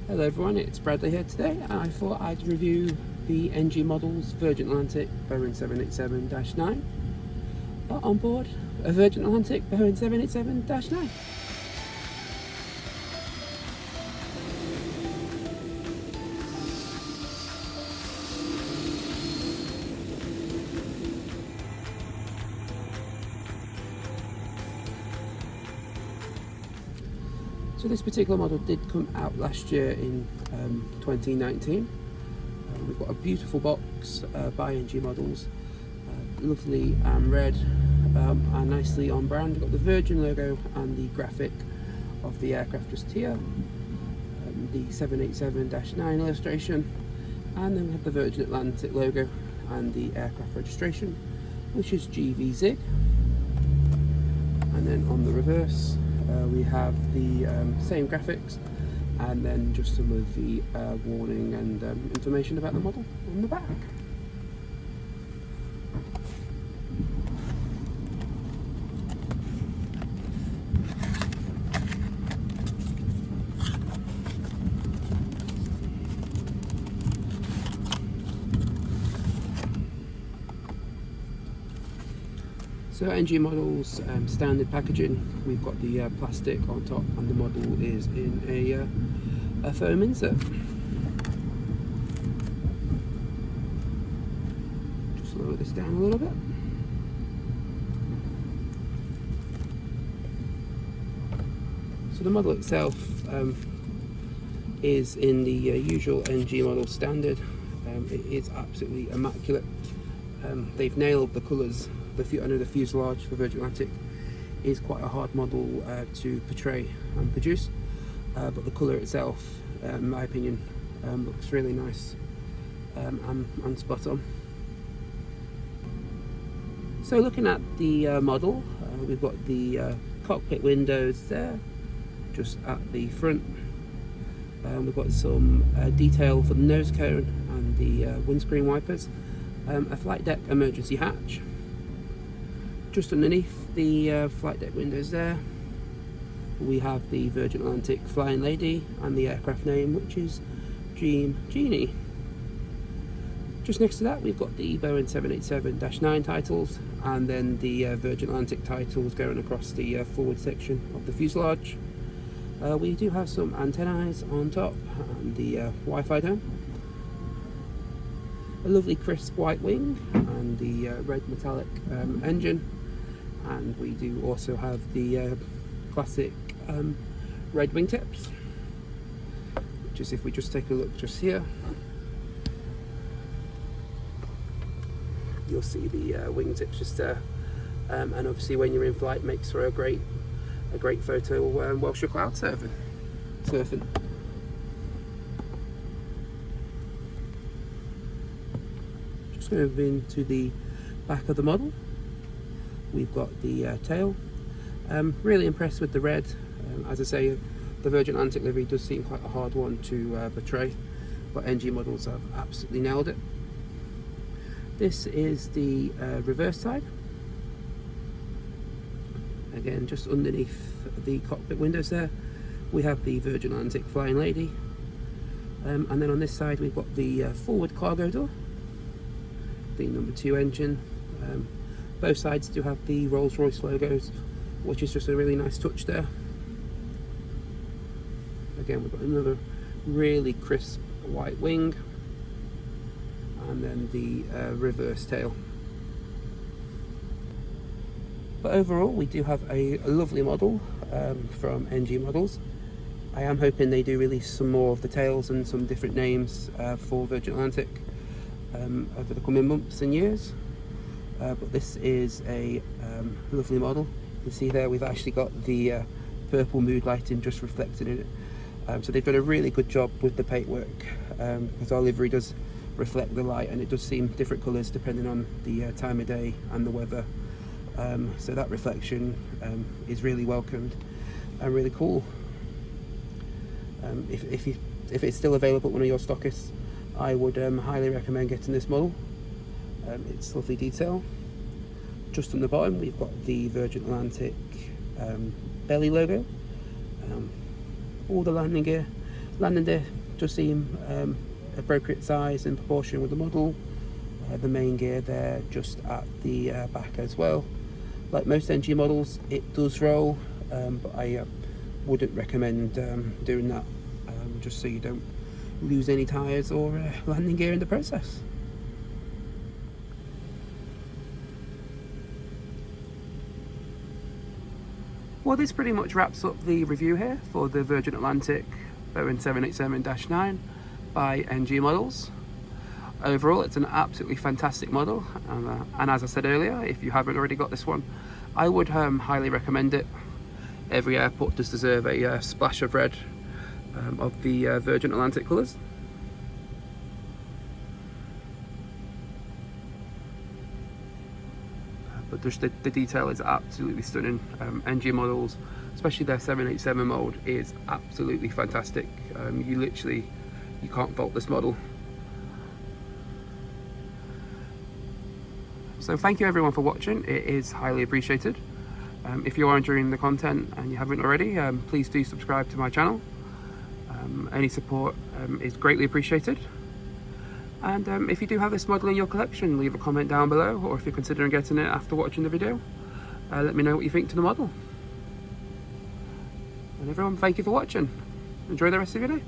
Hello everyone, it's Bradley here today, and I thought I'd review the NG models Virgin Atlantic Boeing 787-9 on board a Virgin Atlantic Boeing 787-9. So this particular model did come out last year in 2019. We've got a beautiful box by NG Models, lovely and red and nicely on brand. We've got the Virgin logo and the graphic of the aircraft just here, the 787-9 illustration, and then we have the Virgin Atlantic logo and the aircraft registration, which is G-ZIG. And then on the reverse we have the same graphics, and then just some of the warning and information about the model on the back. So NG Models standard packaging, we've got the plastic on top, and the model is in a foam insert. Just lower this down a little bit. So the model itself is in the usual NG Model standard. It is absolutely immaculate. They've nailed the colours. I know the fuselage for Virgin Atlantic is quite a hard model to portray and produce, but the colour itself, in my opinion, looks really nice and spot on. So looking at the model, we've got the cockpit windows there, just at the front. We've got some detail for the nose cone and the windscreen wipers, a flight deck emergency hatch. Just underneath the flight deck windows there, we have the Virgin Atlantic Flying Lady and the aircraft name, which is Dream Genie. Just next to that, we've got the Boeing 787-9 titles, and then the Virgin Atlantic titles going across the forward section of the fuselage. We do have some antennae on top and the Wi-Fi dome. A lovely crisp white wing and the red metallic engine. And we do also have the classic red wingtips, which is, if we just take a look just here, you'll see the wingtips just there, and obviously when you're in flight, makes for a great photo whilst you're cloud surfing. Just move into the back of the model. We've got the tail. Really impressed with the red. As I say, the Virgin Atlantic livery does seem quite a hard one to portray, but NG Models have absolutely nailed it. This is the reverse side. Again, just underneath the cockpit windows there, we have the Virgin Atlantic Flying Lady. And then on this side, we've got the forward cargo door, the number 2 engine. Both sides do have the Rolls-Royce logos, which is just a really nice touch there. Again, we've got another really crisp white wing, and then the reverse tail. But overall, we do have a lovely model from NG Models. I am hoping they do release some more of the tails and some different names for Virgin Atlantic over the coming months and years. But this is a lovely model. You can see there we've actually got the purple mood lighting just reflected in it. So they've done a really good job with the paintwork, because our livery does reflect the light, and it does seem different colours depending on the time of day and the weather. So that reflection is really welcomed and really cool. If it's still available at one of your stockists, I would highly recommend getting this model. It's lovely detail. Just on the bottom, we've got the Virgin Atlantic belly logo, all the landing gear, landing gear does seem appropriate size and proportion with the model. The main gear there just at the back as well. Like most NG models, it does roll, but I wouldn't recommend doing that, just so you don't lose any tyres or landing gear in the process. Well, this pretty much wraps up the review here for the Virgin Atlantic Boeing 787-9 by NG Models. Overall, it's an absolutely fantastic model, and as I said earlier, if you haven't already got this one, I would highly recommend it. Every airport does deserve a splash of red of the Virgin Atlantic colours. But just the detail is absolutely stunning. NG Models, especially their 787 mode, is absolutely fantastic. You can't fault this model. So thank you everyone for watching, it is highly appreciated. If you are enjoying the content and you haven't already, please do subscribe to my channel. Any support is greatly appreciated. And if you do have this model in your collection, leave a comment down below, or if you're considering getting it after watching the video, let me know what you think to the model. And everyone, thank you for watching. Enjoy the rest of your day.